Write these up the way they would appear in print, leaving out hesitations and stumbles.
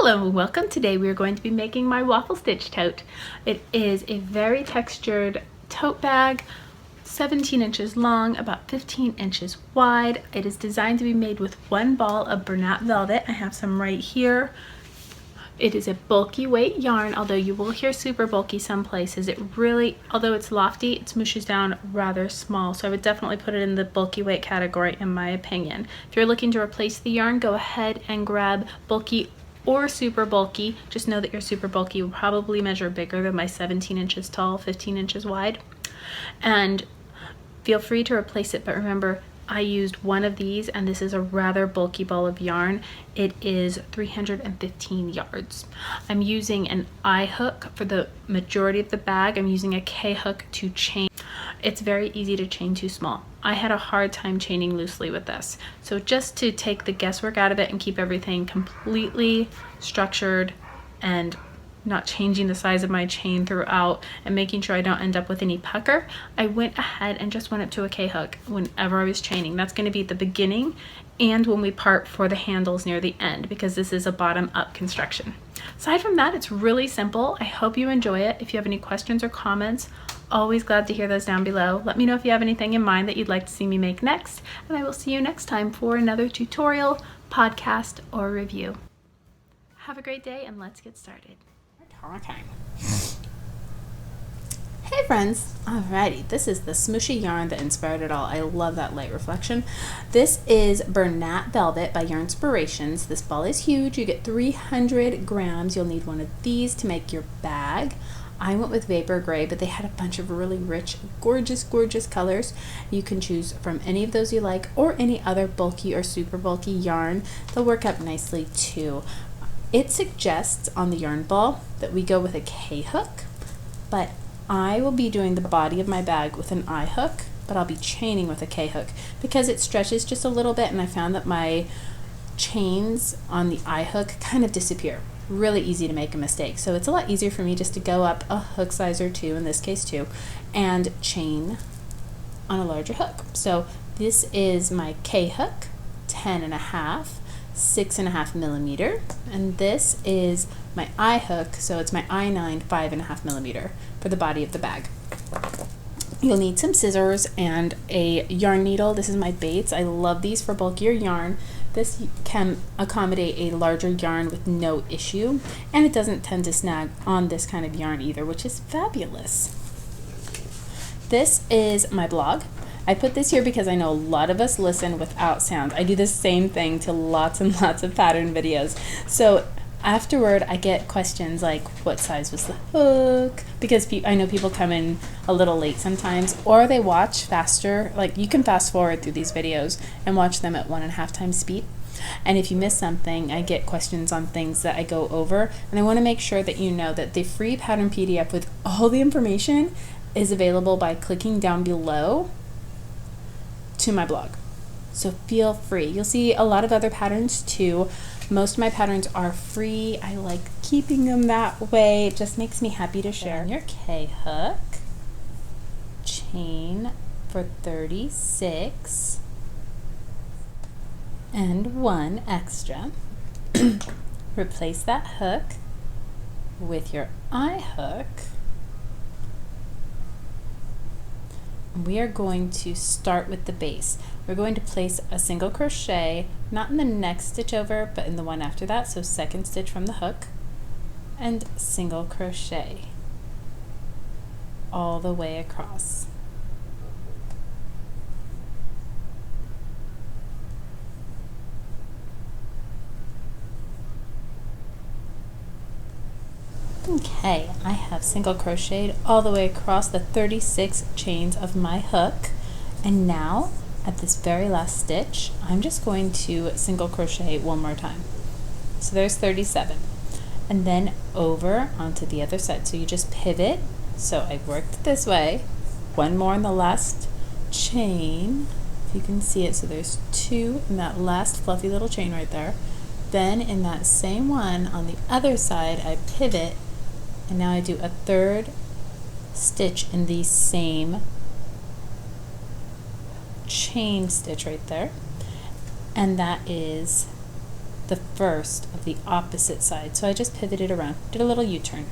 Hello and welcome. Today we are going to be making my waffle stitch tote. It is a very textured tote bag, 17 inches long, about 15 inches wide. It is designed to be made with one ball of Bernat velvet. I have some right here. It is a bulky weight yarn, although you will hear super bulky some places. It really, although it's lofty, it smooshes down rather small. So I would definitely put it in the bulky weight category in my opinion. If you're looking to replace the yarn, go ahead and grab bulky or super bulky. Just know that your super bulky will probably measure bigger than my 17 inches tall, 15 inches wide. And feel free to replace it, but remember, I used one of these and this is a rather bulky ball of yarn. It is 315 yards. I'm using an I hook for the majority of the bag. I'm using a K hook to chain. It's very easy to chain too small. I had a hard time chaining loosely with this. So just to take the guesswork out of it and keep everything completely structured and not changing the size of my chain throughout and making sure I don't end up with any pucker, I went ahead and just went up to a K hook whenever I was chaining. That's going to be at the beginning and when we part for the handles near the end, because this is a bottom up construction. Aside from that, it's really simple. I hope you enjoy it. If you have any questions or comments, always glad to hear those down below. Let me know if you have anything in mind that you'd like to see me make next, and I will see you next time for another tutorial, podcast, or review. Have a great day and let's get started. Okay. Hey friends, alrighty, this is the smooshy yarn that inspired it all. I love that light reflection. This is Bernat Velvet by Yarnspirations. This ball is huge. You get 300 grams. You'll need one of these to make your bag. I went with Vapor Gray, but they had a bunch of really rich, gorgeous colors. You can choose from any of those you like or any other bulky or super bulky yarn. They'll work up nicely too. It suggests on the yarn ball that we go with a K hook, but I will be doing the body of my bag with an I hook, but I'll be chaining with a K hook because it stretches just a little bit, and I found that my chains on the I hook kind of disappear. Really easy to make a mistake. So it's a lot easier for me just to go up a hook size or two, in this case two, and chain on a larger hook. So this is my K hook, 10.5. 6.5 millimeter, and this is my I hook, so it's my I9 5.5 millimeter for the body of the bag. You'll need some scissors and a yarn needle. This is my Bates. I love these for bulkier yarn. This can accommodate a larger yarn with no issue, and it doesn't tend to snag on this kind of yarn either, which is fabulous. This is my blog. I put this here because I know a lot of us listen without sound. I do the same thing to lots and lots of pattern videos. So afterward, I get questions like, what size was the hook? Because I know people come in a little late sometimes, or they watch faster. Like, you can fast forward through these videos and watch them at 1.5 times speed. And if you miss something, I get questions on things that I go over. And I want to make sure that you know that the free pattern PDF with all the information is available by clicking down below to my blog. So feel free. You'll see a lot of other patterns too. Most of my patterns are free. I like keeping them that way. It just makes me happy to share. Your K hook, chain for 36 and 1 extra. Replace that hook with your I hook. We are going to start with the base. We're going to place a single crochet, not in the next stitch over, but in the one after that, so second stitch from the hook, and single crochet all the way across. Okay, I have single crocheted all the way across the 36 chains of my hook, and now at this very last stitch I'm just going to single crochet one more time. So there's 37, and then over onto the other side. So you just pivot. So I worked this way, one more in the last chain, if you can see it. So there's 2 in that last fluffy little chain right there. Then in that same one on the other side I pivot, and now I do a 3rd stitch in the same chain stitch right there, and that is the first of the opposite side. So I just pivoted around, did a little U-turn.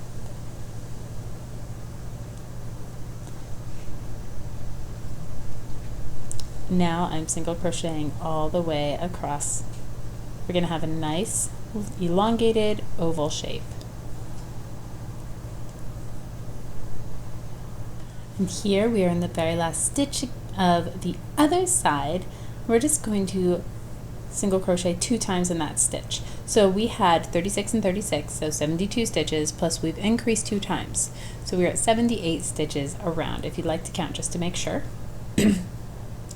Now I'm single crocheting all the way across. We're going to have a nice elongated oval shape. And here we are in the very last stitch of the other side. We're just going to single crochet 2 times in that stitch. So we had 36 and 36, so 72 stitches, plus we've increased 2 times. So we're at 78 stitches around, if you'd like to count just to make sure.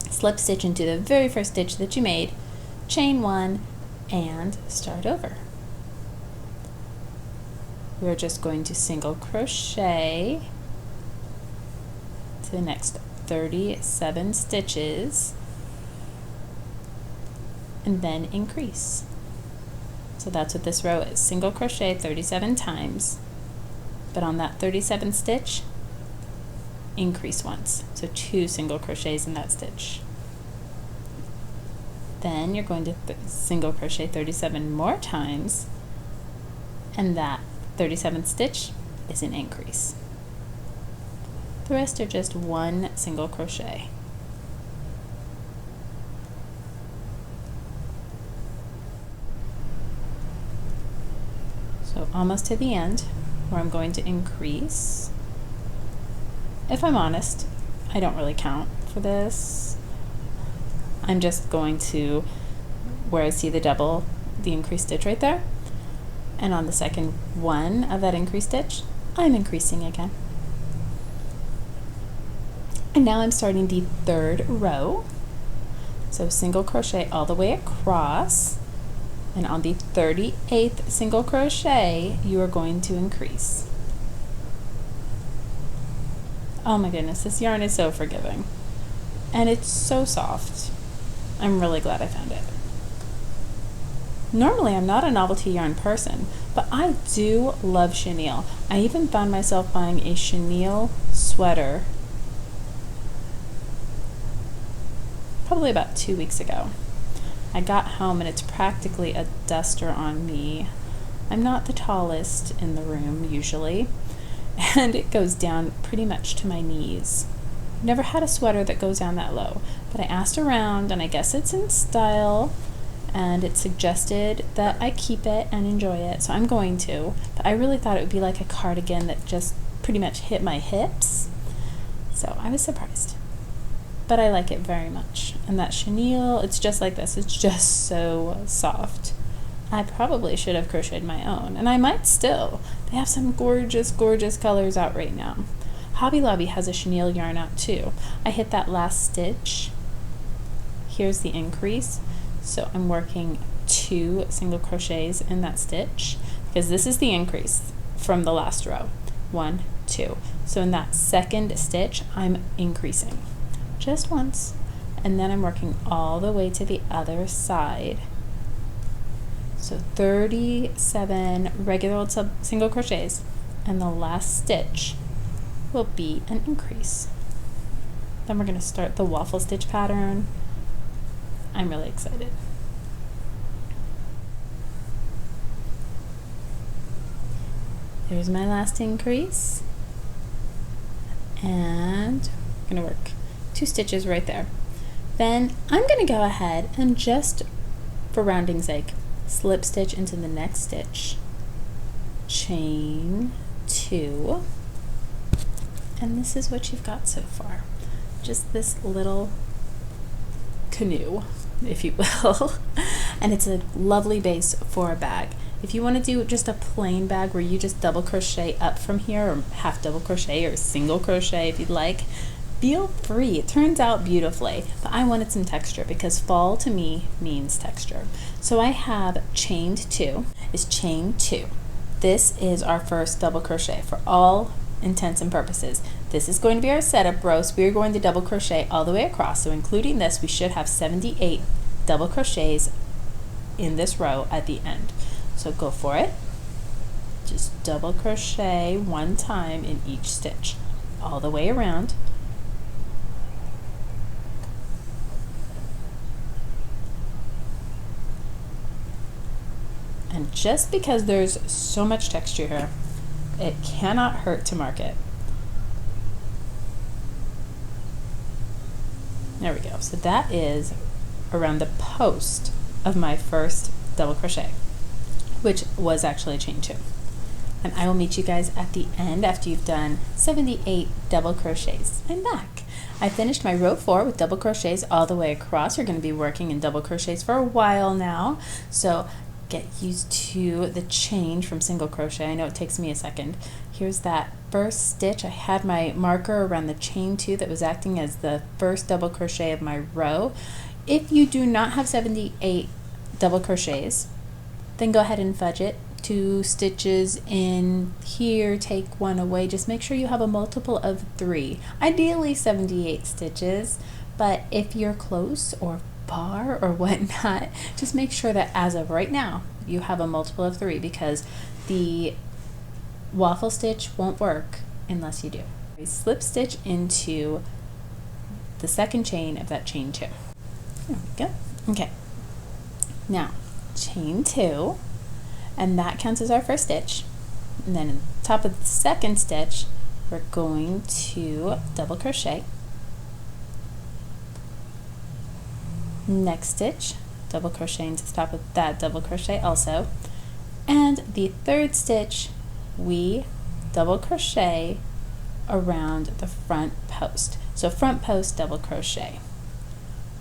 Slip stitch into the very first stitch that you made, chain 1, and start over. We're just going to single crochet to the next 37 stitches and then increase. So that's what this row is. Single crochet 37 times, but on that 37th stitch, increase once. So 2 single crochets in that stitch. Then you're going to single crochet 37 more times, and that 37th stitch is an increase. The rest are just 1 single crochet. So almost to the end, where I'm going to increase. If I'm honest, I don't really count for this. I'm just going to, where I see the double, the increased stitch right there, and on the second one of that increased stitch, I'm increasing again. And now I'm starting the 3rd row. So single crochet all the way across, and on the 38th single crochet, you are going to increase. Oh my goodness, this yarn is so forgiving. And it's so soft. I'm really glad I found it. Normally I'm not a novelty yarn person, but I do love chenille. I even found myself buying a chenille sweater probably about 2 weeks ago. I got home and it's practically a duster on me. I'm not the tallest in the room usually, and it goes down pretty much to my knees. I've never had a sweater that goes down that low, but I asked around and I guess it's in style, and it suggested that I keep it and enjoy it, so I'm going to. But I really thought it would be like a cardigan that just pretty much hit my hips, so I was surprised. But I like it very much. And that chenille, it's just like this. It's just so soft. I probably should have crocheted my own, and I might still. They have some gorgeous, gorgeous colors out right now. Hobby Lobby has a chenille yarn out too. I hit that last stitch. Here's the increase. So I'm working 2 single crochets in that stitch, because this is the increase from the last row. 1, 2. So in that second stitch, I'm increasing. Just once, and then I'm working all the way to the other side. So 37 regular old single crochets, and the last stitch will be an increase. Then we're going to start the waffle stitch pattern. I'm really excited. There's my last increase, and I'm going to work 2 stitches right there. Then I'm going to go ahead and just, for rounding's sake, slip stitch into the next stitch, chain 2, and this is what you've got so far. Just this little canoe, if you will. And it's a lovely base for a bag. If you want to do just a plain bag where you just double crochet up from here, or half double crochet, or single crochet if you'd like, feel free. It turns out beautifully, but I wanted some texture because fall to me means texture. So I have chained 2, is chain 2. This is our first double crochet for all intents and purposes. This is going to be our setup row, so we're going to double crochet all the way across. So including this, we should have 78 double crochets in this row at the end. So go for it. Just double crochet 1 time in each stitch all the way around. And just because there's so much texture here, it cannot hurt to mark it. There we go. So that is around the post of my first double crochet, which was actually a chain 2. And I will meet you guys at the end after you've done 78 double crochets. I'm back. I finished my row 4 with double crochets all the way across. You're going to be working in double crochets for a while now, so get used to the change from single crochet. I know it takes me a second. Here's that first stitch. I had my marker around the chain 2 that was acting as the first double crochet of my row. If you do not have 78 double crochets, then go ahead and fudge it. 2 stitches in here, take 1 away. Just make sure you have a multiple of 3, ideally 78 stitches, but if you're close or far or whatnot, just make sure that as of right now you have a multiple of 3, because the waffle stitch won't work unless you do. Slip stitch into the second chain of that chain 2. There we go. Okay, now chain 2, and that counts as our first stitch. And then on top of the second stitch, we're going to double crochet. Next stitch, double crochet into the top of that double crochet also. And the third stitch, we double crochet around the front post. So front post double crochet.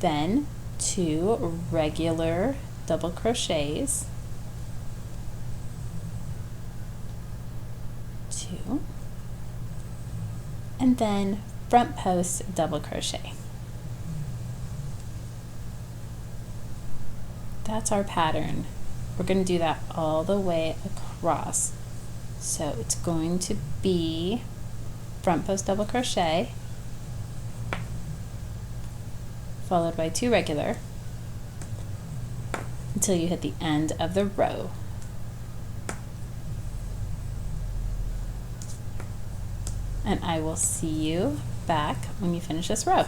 Then 2 regular double crochets, 2, and then front post double crochet. That's our pattern. We're going to do that all the way across. So it's going to be front post double crochet, followed by 2 regular, until you hit the end of the row. And I will see you back when you finish this row.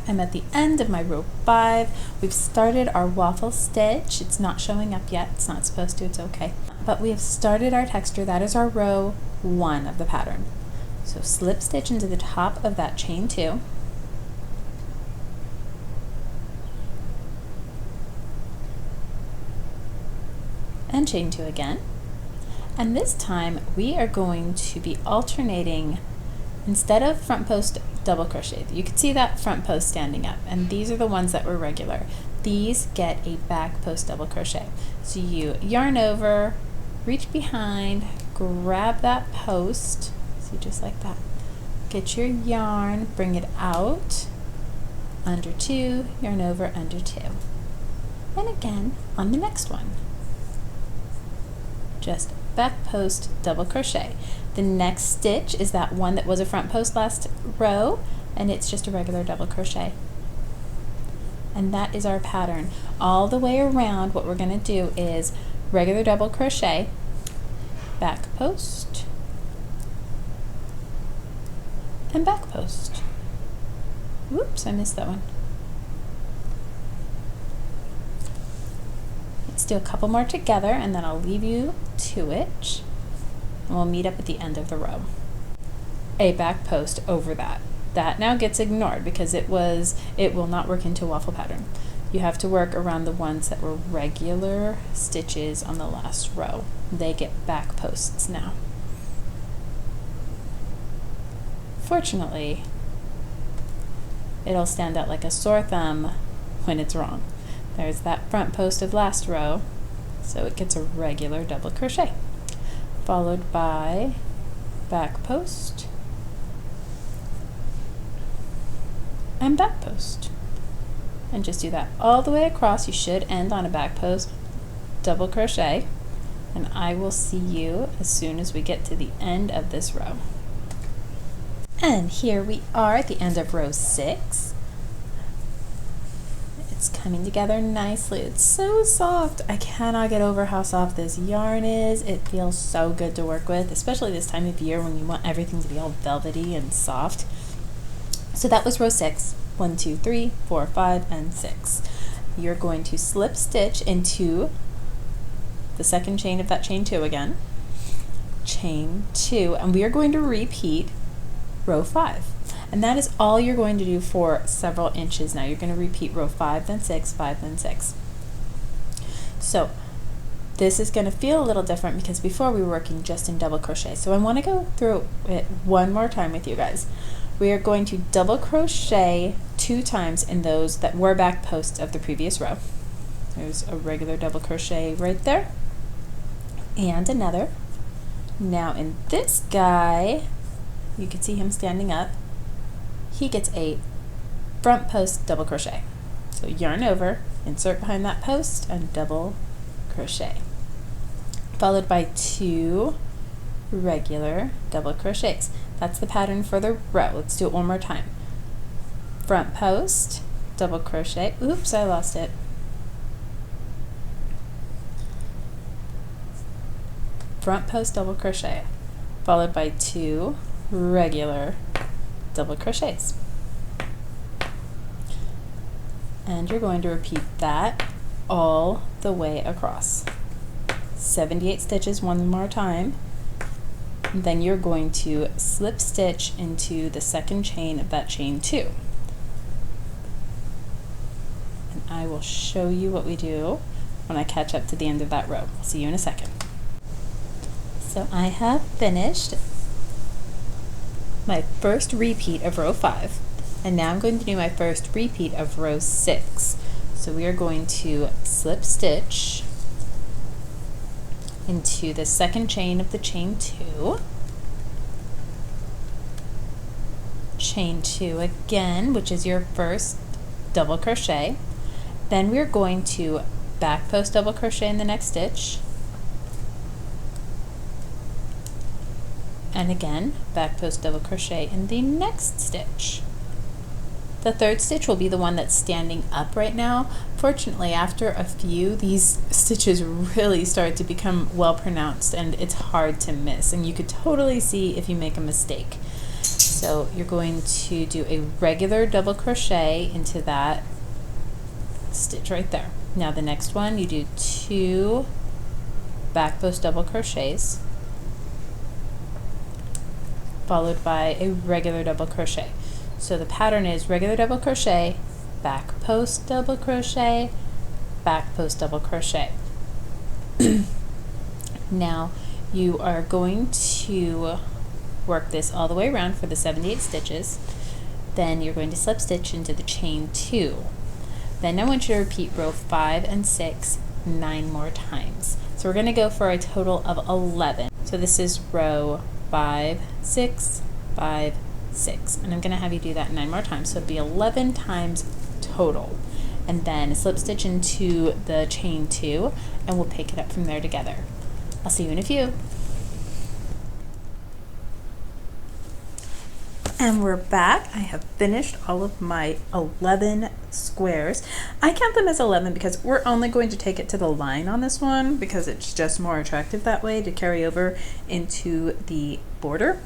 I'm at the end of my row 5. We've started our waffle stitch. It's not showing up yet. It's not supposed to. It's okay. But we have started our texture. That is our row 1 of the pattern. So slip stitch into the top of that chain 2. And chain 2 again. And this time we are going to be alternating, instead of front post double crochet. You can see that front post standing up, and these are the ones that were regular. These get a back post double crochet. So you yarn over, reach behind, grab that post, see, just like that. Get your yarn, bring it out, under 2, yarn over, under 2. And again on the next one. Just back post double crochet. The next stitch is that one that was a front post last row, and it's just a regular double crochet. And that is our pattern. All the way around, what we're going to do is regular double crochet, back post, and back post. Whoops, I missed that one. Let's do a couple more together, and then I'll leave you to it, and we'll meet up at the end of the row. A back post over that. That now gets ignored because it will not work into a waffle pattern. You have to work around the ones that were regular stitches on the last row. They get back posts now. Fortunately, it'll stand out like a sore thumb when it's wrong. There's that front post of last row, so it gets a regular double crochet, followed by back post and back post. And just do that all the way across. You should end on a back post double crochet, and I will see you as soon as we get to the end of this row. And here we are at the end of row 6. It's coming together nicely. It's so soft. I cannot get over how soft this yarn is. It feels so good to work with, especially this time of year when you want everything to be all velvety and soft. So that was row 6. 1, 2, 3, 4, 5, and 6. you're going to slip stitch into the second chain of that chain 2 again, chain 2, and we are going to repeat row 5. And that is all you're going to do for several inches. Now you're going to repeat row 5, then 6, 5, then 6. So this is going to feel a little different because before we were working just in double crochet. So I want to go through it one more time with you guys. We are going to double crochet 2 times in those that were back posts of the previous row. There's a regular double crochet right there, and another. Now in this guy, you can see him standing up. He gets a front post double crochet. So yarn over, insert behind that post, and double crochet, followed by 2 regular double crochets. That's the pattern for the row. Let's do it one more time. Front post, double crochet. Oops, I lost it. Front post double crochet, followed by 2 regular double crochets. And you're going to repeat that all the way across. 78 stitches one more time. And then you're going to slip stitch into the second chain of that chain 2. And I will show you what we do when I catch up to the end of that row. I'll see you in a second. So I have finished my first repeat of row 5, and now I'm going to do my first repeat of row 6. So we are going to slip stitch into the second chain of the chain 2, chain 2 again, which is your first double crochet. Then we're going to back post double crochet in the next stitch, and again back post double crochet in the next stitch. The third stitch will be the one that's standing up right now. Fortunately, after a few, these stitches really start to become well pronounced and it's hard to miss, and you could totally see if you make a mistake. So you're going to do a regular double crochet into that stitch right there. Now the next one, you do 2 back post double crochets, followed by a regular double crochet. So the pattern is regular double crochet, back post double crochet, back post double crochet. Now you are going to work this all the way around for the 78 stitches. Then you're going to slip stitch into the chain 2. Then I want you to repeat row 5 and 6 9 more times. So we're going to go for a total of 11. So this is row 5, 6, 5, 6, and I'm going to have you do that 9 more times, so it'll be 11 times total. And then slip stitch into the chain 2, and we'll pick it up from there together. I'll see you in a few. And we're back. I have finished all of my 11 squares. I count them as 11 because we're only going to take it to the line on this one because it's just more attractive that way to carry over into the border.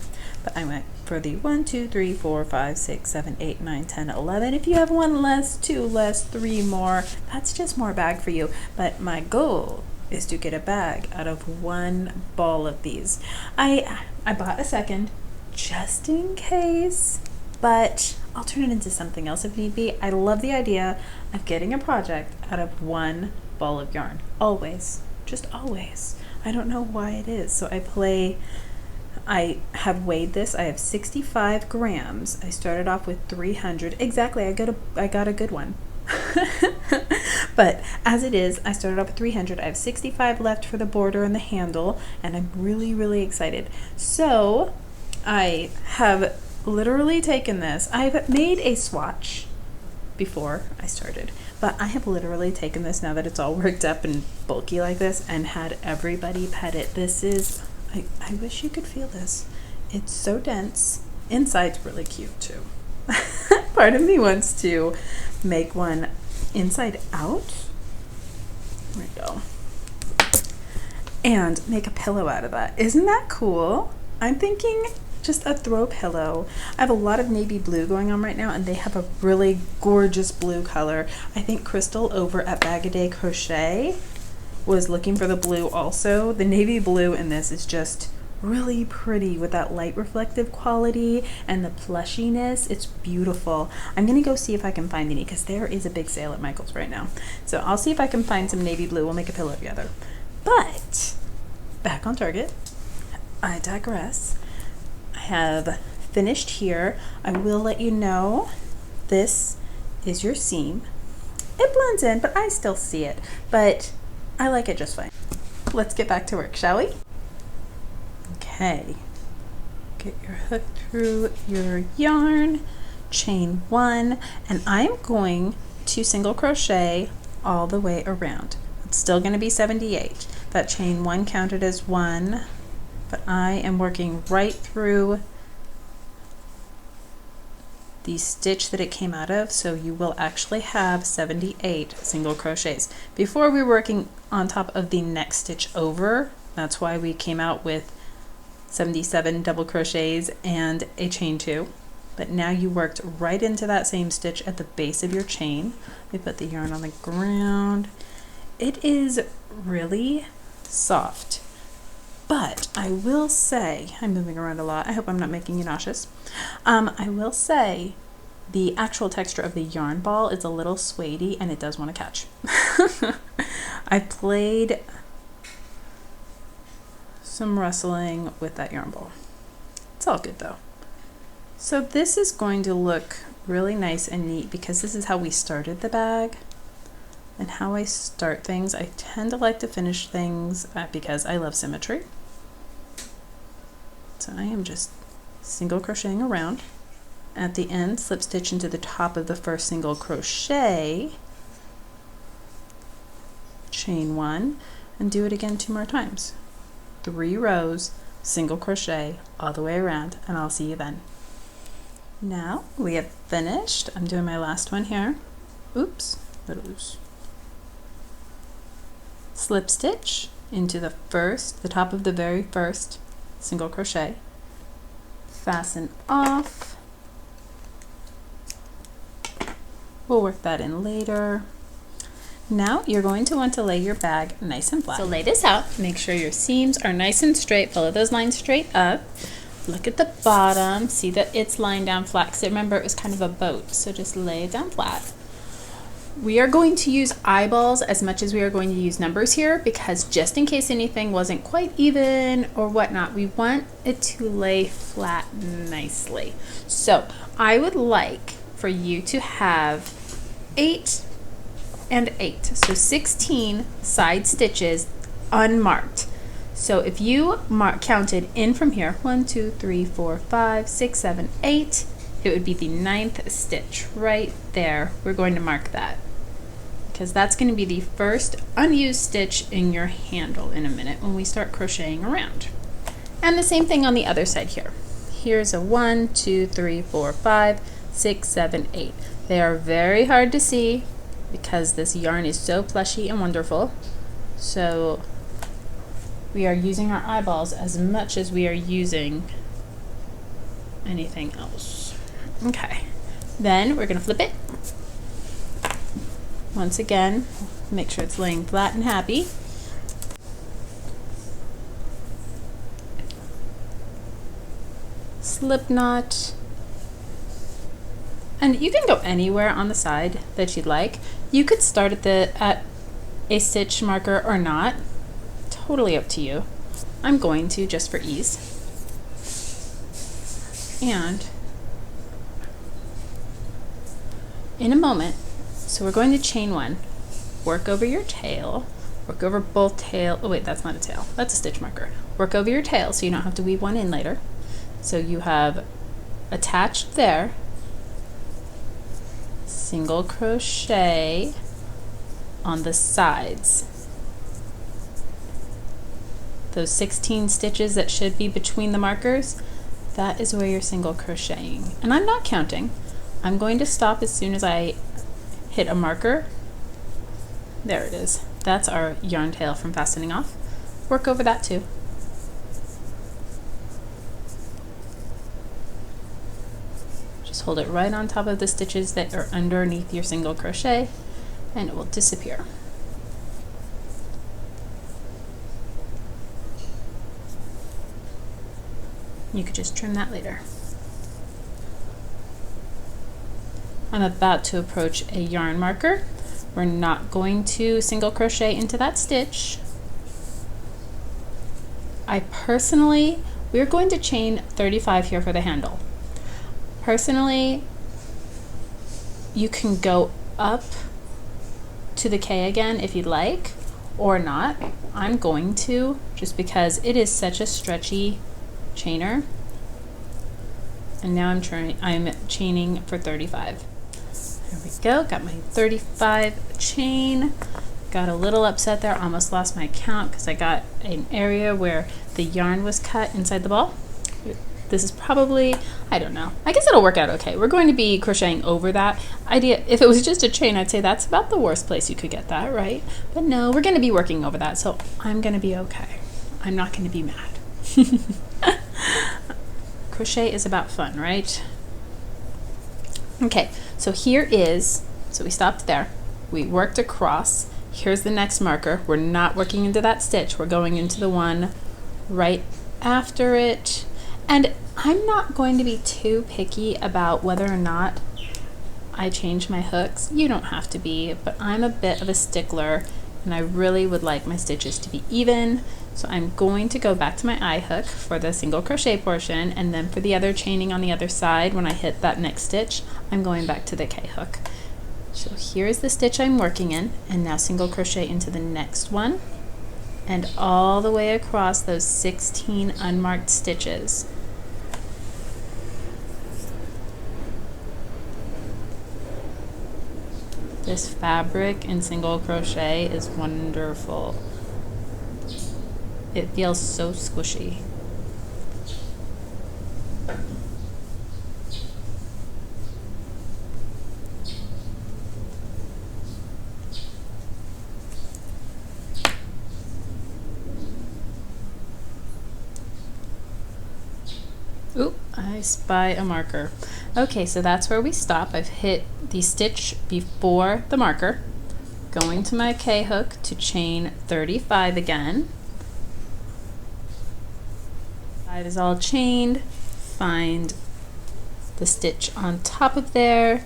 But I went for the 1, 2, 3, 4, 5, 6, 7, 8, 9, 10, 11. If you have 1 less, 2 less, 3 more, that's just more bag for you. But my goal is to get a bag out of 1 ball of these. I bought a second just in case, but I'll turn it into something else if need be. I love the idea of getting a project out of 1 ball of yarn. Always, just always. I don't know why it is. So I have weighed this. I have 65 grams. I started off with 300. Exactly, I got a good one. But as it is, I started off with 300. I have 65 left for the border and the handle, and I'm really, really excited. So I have literally taken this. I've made a swatch before I started, but I have literally taken this now that it's all worked up and bulky like this and had everybody pet it. This is, I wish you could feel this. It's so dense. Inside's really cute too. Part of me wants to make one inside out. There we go. And make a pillow out of that. Isn't that cool? I'm thinking just a throw pillow. I have a lot of navy blue going on right now, and they have a really gorgeous blue color. I think Crystal over at Bag a Day Crochet was looking for the blue also. The navy blue in this is just really pretty with that light reflective quality and the plushiness. It's beautiful. I'm gonna go see if I can find any because there is a big sale at Michael's right now. So I'll see if I can find some navy blue. We'll make a pillow together. But back on target. I digress. I have finished here. I will let you know this is your seam. It blends in, but I still see it. But I like it just fine. Let's get back to work, shall we? Okay, get your hook through your yarn, chain 1, and I'm going to single crochet all the way around. It's still going to be 78. That chain 1 counted as 1, but I am working right through the stitch that it came out of, so you will actually have 78 single crochets. Before we were working on top of the next stitch over, that's why we came out with 77 double crochets and a chain 2, but now you worked right into that same stitch at the base of your chain. We put the yarn on the ground. It is really soft, but I will say, I'm moving around a lot. I hope I'm not making you nauseous. I will say the actual texture of the yarn ball is a little suede-y and it does want to catch. I played some rustling with that yarn ball. It's all good though. So this is going to look really nice and neat because this is how we started the bag and how I start things. I tend to like to finish things because I love symmetry. So I am just single crocheting around. At the end, slip stitch into the top of the first single crochet, chain 1, and do it again 2 more times. 3 rows, single crochet all the way around, and I'll see you then. Now we have finished. I'm doing my last one here. Oops, a little loose. Slip stitch into the top of the very first single crochet. Fasten off. We'll work that in later. Now you're going to want to lay your bag nice and flat. So lay this out, make sure your seams are nice and straight, follow those lines straight up. Look at the bottom, see that it's lying down flat, because remember it was kind of a boat, so just lay it down flat. We are going to use eyeballs as much as we are going to use numbers here, because just in case anything wasn't quite even or whatnot, we want it to lay flat nicely. So I would like for you to have 8 and 8, so 16 side stitches unmarked. So if you counted in from here, 1, 2, 3, 4, 5, 6, 7, 8, it would be the 9th stitch right there. We're going to mark that because that's going to be the first unused stitch in your handle in a minute when we start crocheting around. And the same thing on the other side here. Here's a 1, 2, 3, 4, 5, 6, 7, 8. They are very hard to see because this yarn is so plushy and wonderful. So we are using our eyeballs as much as we are using anything else. Okay, then we're gonna flip it. Once again, make sure it's laying flat and happy. Slip knot. And you can go anywhere on the side that you'd like. You could start at a stitch marker or not. Totally up to you. I'm going to just for ease. And in a moment, so we're going to chain 1, work over your tail, work over both tail, oh wait, that's not a tail, that's a stitch marker. Work over your tail so you don't have to weave one in later. So you have attached there, single crochet on the sides. Those 16 stitches that should be between the markers, that is where you're single crocheting. And I'm not counting. I'm going to stop as soon as I hit a marker. There it is. That's our yarn tail from fastening off. Work over that too. Just hold it right on top of the stitches that are underneath your single crochet and it will disappear. You could just trim that later. I'm about to approach a yarn marker. We're not going to single crochet into that stitch. We're going to chain 35 here for the handle. Personally, you can go up to the K again if you'd like, or not. I'm going to, just because it is such a stretchy chainer. And now I'm chaining for 35. There we go, got my 35 chain. Got a little upset there, almost lost my count because I got an area where the yarn was cut inside the ball. This is probably, I don't know. I guess it'll work out okay. We're going to be crocheting over that idea. If it was just a chain, I'd say that's about the worst place you could get that, right? But no, we're going to be working over that, so I'm going to be okay. I'm not going to be mad. Crochet is about fun, right? Okay, so so we stopped there. We worked across. Here's the next marker. We're not working into that stitch. We're going into the one right after it. And I'm not going to be too picky about whether or not I change my hooks. You don't have to be, but I'm a bit of a stickler and I really would like my stitches to be even. So I'm going to go back to my eye hook for the single crochet portion, and then for the other chaining on the other side, when I hit that next stitch, I'm going back to the K hook. So here's the stitch I'm working in, and now single crochet into the next one and all the way across those 16 unmarked stitches. This fabric in single crochet is wonderful. It feels so squishy. Oop, I spy a marker. Okay, so that's where we stop. I've hit the stitch before the marker, going to my K hook to chain 35 again. 5 is all chained. Find the stitch on top of there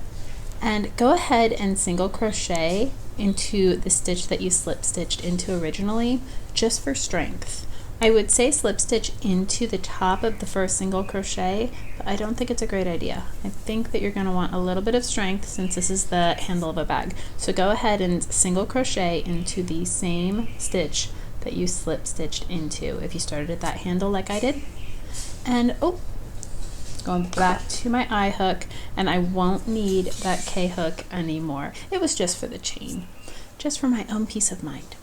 and go ahead and single crochet into the stitch that you slip stitched into originally, just for strength. I would say slip stitch into the top of the first single crochet, but I don't think it's a great idea. I think that you're going to want a little bit of strength since this is the handle of a bag. So go ahead and single crochet into the same stitch that you slip stitched into if you started at that handle like I did. And going back to my eye hook, and I won't need that K hook anymore. It was just for the chain, just for my own peace of mind.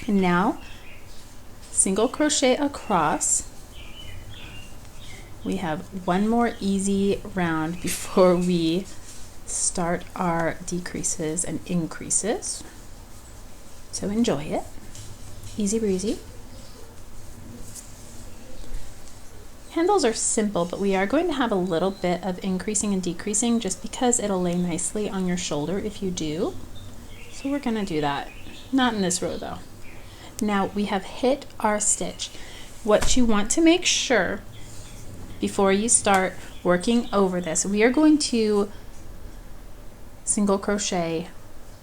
And now single crochet across. We have one more easy round before we start our decreases and increases. So enjoy it. Easy breezy. Handles are simple, but we are going to have a little bit of increasing and decreasing just because it'll lay nicely on your shoulder if you do. So we're going to do that. Not in this row though. Now we have hit our stitch. What you want to make sure before you start working over this, we are going to single crochet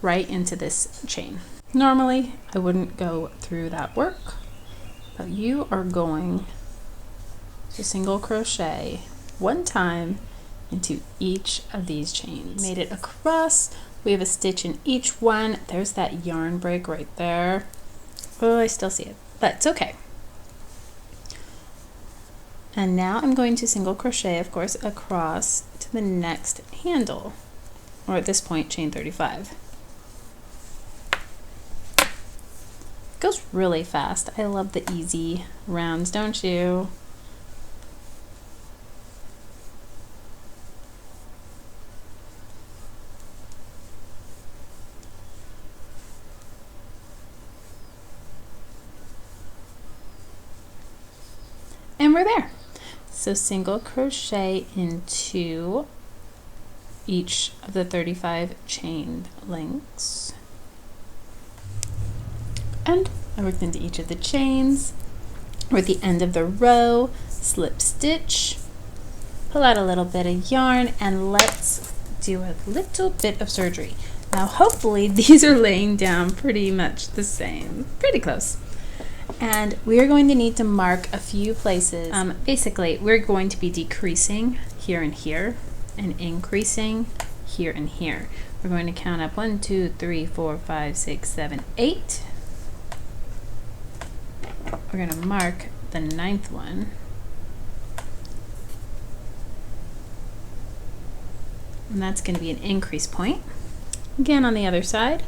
right into this chain. Normally I wouldn't go through that work, but you are going to single crochet one time into each of these chains. Made it across. We have a stitch in each one. There's that yarn break right there. Oh, I still see it, but it's okay. And now I'm going to single crochet, of course, across to the next handle, or at this point chain 35. It goes really fast. I love the easy rounds, don't you? And we're there. So single crochet into each of the 35 chain links. And I worked into each of the chains. We're at the end of the row, slip stitch, pull out a little bit of yarn, and let's do a little bit of surgery. Now hopefully these are laying down pretty much the same, pretty close. And we are going to need to mark a few places. Basically, we're going to be decreasing here and here and increasing here and here. We're going to count up 1, 2, 3, 4, 5, 6, 7, 8. We're going to mark the 9th one. And that's going to be an increase point. Again on the other side.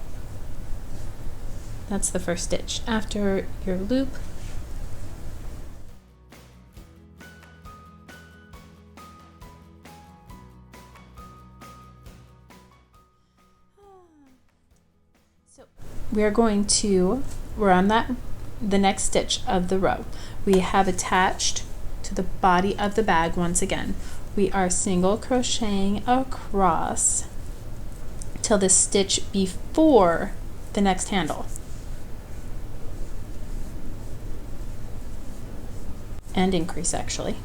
That's the first stitch after your loop. So we're on the next stitch of the row. We have attached to the body of the bag once again. We are single crocheting across till the stitch before the next handle. And increase actually.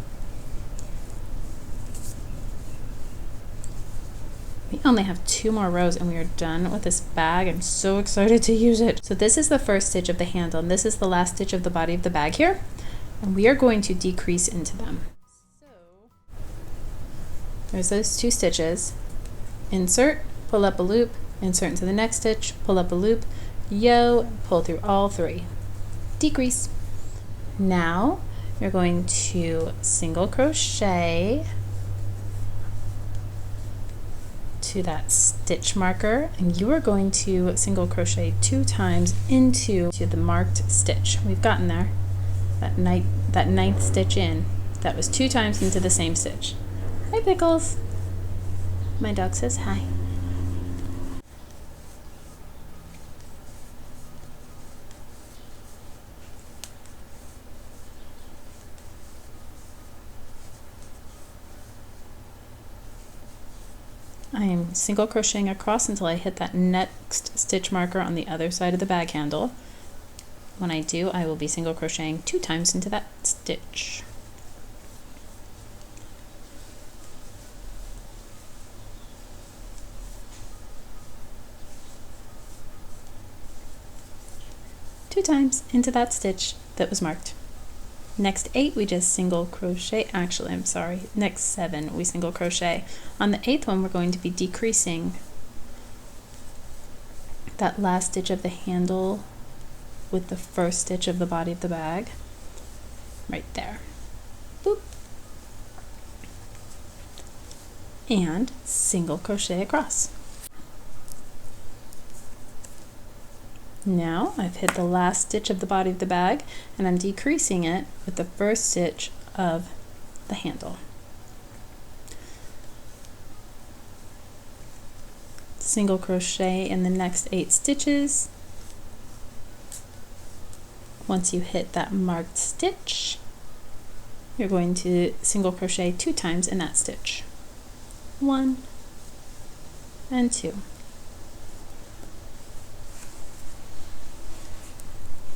We only have 2 more rows and we are done with this bag. I'm so excited to use it. So this is the first stitch of the handle and this is the last stitch of the body of the bag here. And we are going to decrease into them. So there's those 2 stitches. Insert, pull up a loop, insert into the next stitch, pull up a loop, pull through all 3. Decrease. Now you're going to single crochet to that stitch marker and you are going to single crochet 2 times into the marked stitch. We've gotten there. That 9th stitch in. That was 2 times into the same stitch. Hi Pickles. My dog says hi. I am single crocheting across until I hit that next stitch marker on the other side of the bag handle. When I do, I will be single crocheting 2 times into that stitch. Two times into that stitch that was marked. Next 8 we just single crochet, actually I'm sorry, next 7 we single crochet. On the 8th one we're going to be decreasing that last stitch of the handle with the first stitch of the body of the bag, right there. Boop. And single crochet across. Now I've hit the last stitch of the body of the bag and I'm decreasing it with the first stitch of the handle. Single crochet in the next 8 stitches. Once you hit that marked stitch, you're going to single crochet 2 times in that stitch. 1 and 2.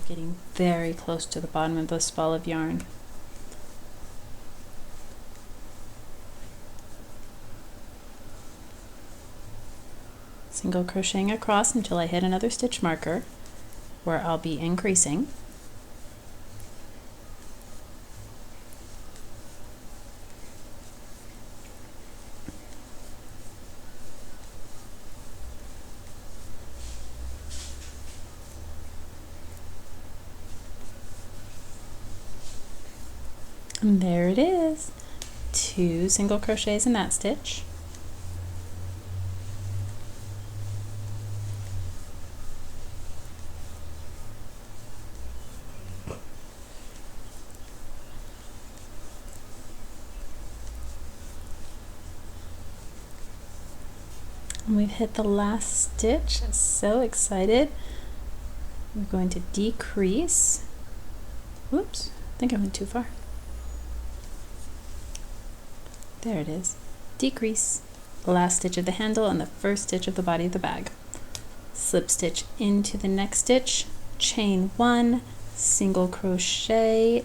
Getting very close to the bottom of this ball of yarn. Single crocheting across until I hit another stitch marker where I'll be increasing. And there it is. 2 single crochets in that stitch. And we've hit the last stitch. I'm so excited. We're going to decrease. Whoops, I think I went too far. There it is. Decrease the last stitch of the handle and the first stitch of the body of the bag. Slip stitch into the next stitch, chain 1, single crochet.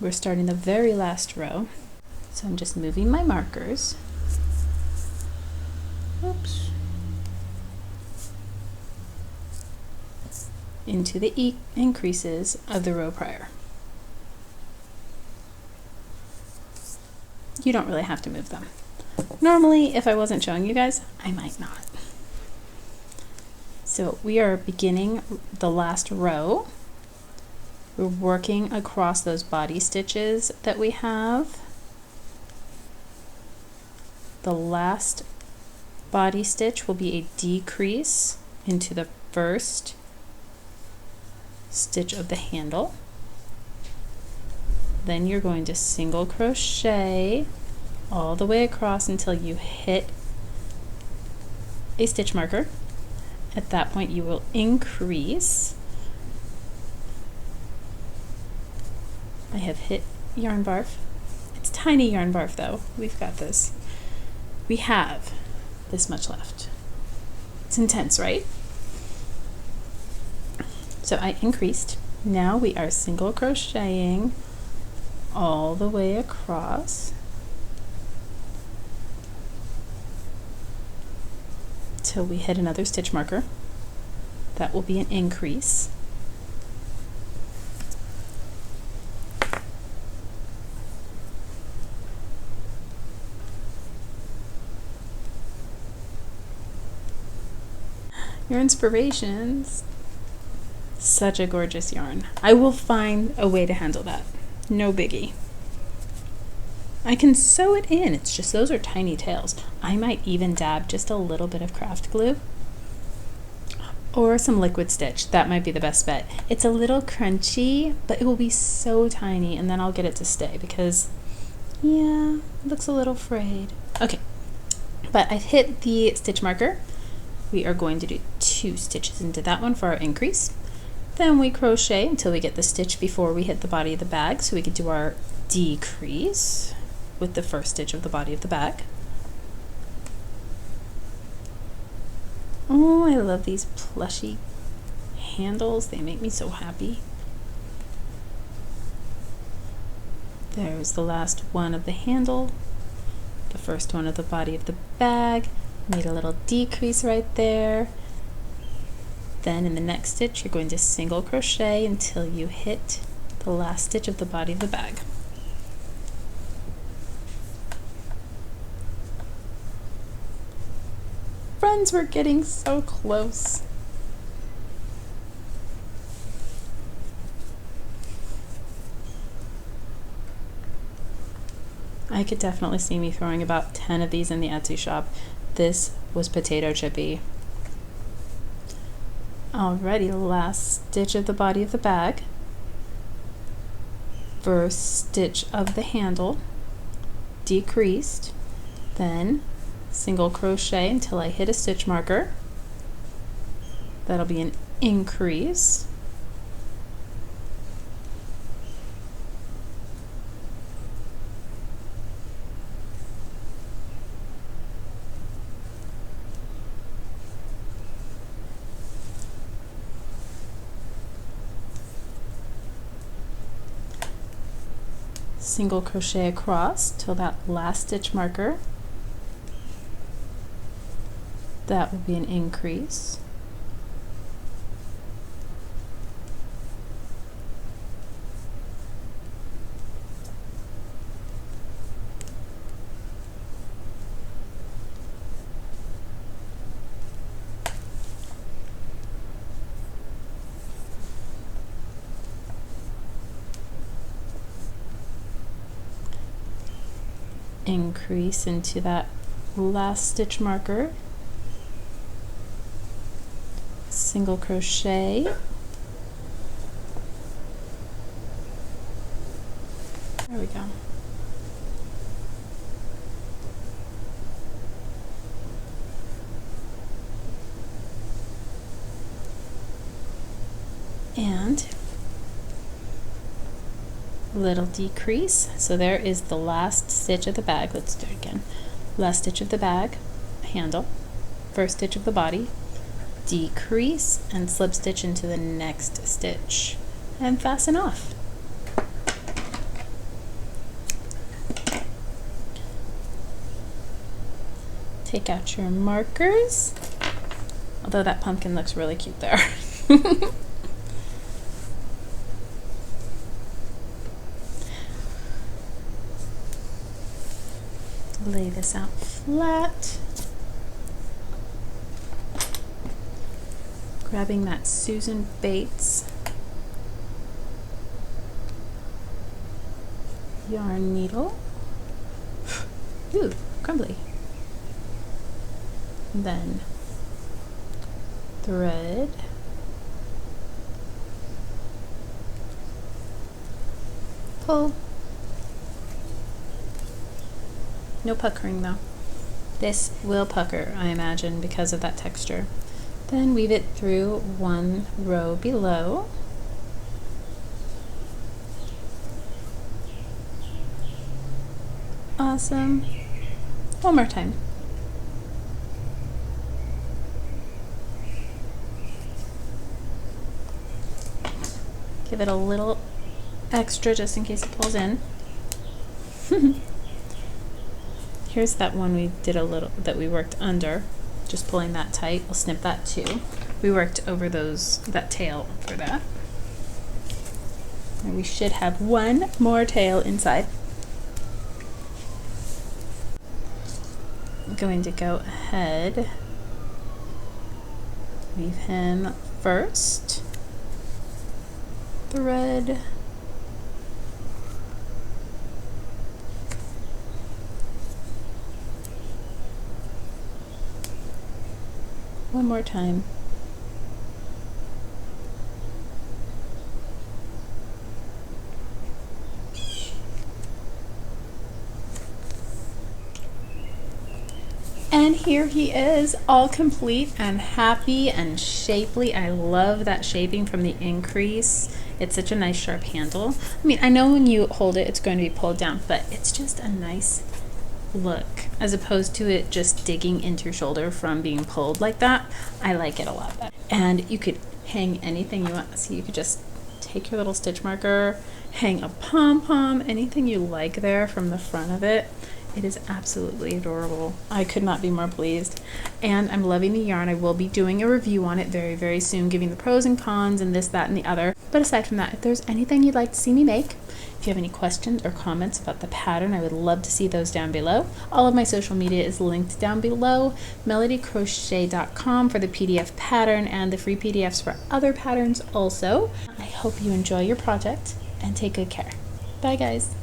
We're starting the very last row. So I'm just moving my markers. Oops. Into the increases of the row prior. You don't really have to move them. Normally, if I wasn't showing you guys, I might not. So we are beginning the last row. We're working across those body stitches that we have. The last body stitch will be a decrease into the first stitch of the handle. Then you're going to single crochet all the way across until you hit a stitch marker. At that point you will increase. I have hit yarn barf. It's tiny yarn barf though. We've got this. We have this much left. It's intense, right? So I increased. Now we are single crocheting all the way across till we hit another stitch marker. That will be an increase. Your inspirations. Such a gorgeous yarn. I will find a way to handle that. No biggie. I can sew it in. It's just those are tiny tails. I might even dab just a little bit of craft glue or some liquid stitch. That might be the best bet. It's a little crunchy, but it will be so tiny, and then I'll get it to stay because, yeah, it looks a little frayed. Okay, but I've hit the stitch marker. We are going to do 2 stitches into that one for our increase. Then we crochet until we get the stitch before we hit the body of the bag, so we can do our decrease with the first stitch of the body of the bag. Oh, I love these plushy handles. They make me so happy. There's the last one of the handle, the first one of the body of the bag. Made a little decrease right there. Then in the next stitch, you're going to single crochet until you hit the last stitch of the body of the bag. Friends, we're getting so close. I could definitely see me throwing about 10 of these in the Etsy shop. This was potato chippy. Alrighty, last stitch of the body of the bag. First stitch of the handle, decreased, then single crochet until I hit a stitch marker. That'll be an increase. Single crochet across till that last stitch marker. That will be an increase. Increase into that last stitch marker, single crochet, there we go, and little decrease. So there is the last stitch of the bag. Let's do it again. last stitch of the bag, handle, first stitch of the body, decrease, and slip stitch into the next stitch, and fasten off. Take out your markers, although that pumpkin looks really cute there. Lay this out flat. Grabbing that Susan Bates yarn needle. Ooh, crumbly. Then thread, pull. No puckering though. This will pucker, I imagine, because of that texture. Then weave it through one row below. Awesome. One more time. Give it a little extra just in case it pulls in. Here's that one we did a little, that we worked under, just pulling that tight. We'll snip that too. We worked over that tail for that. And we should have one more tail inside. I'm going to go ahead, weave him first, thread, one more time. And here he is, all complete and happy and shapely. I love that shaping from the increase. It's such a nice sharp handle. I mean, I know when you hold it, it's going to be pulled down, but it's just a nice look as opposed to it just digging into your shoulder from being pulled like that. I like it a lot better. And you could hang anything you want. So you could just take your little stitch marker, hang a pom-pom, anything you like there from the front of it. It is absolutely adorable. I could not be more pleased. And I'm loving the yarn. I will be doing a review on it very, very soon, giving the pros and cons and this, that, and the other. But aside from that, if there's anything you'd like to see me make, if you have any questions or comments about the pattern, I would love to see those down below. All of my social media is linked down below. MelodyCrochet.com for the PDF pattern and the free PDFs for other patterns also. I hope you enjoy your project and take good care. Bye guys.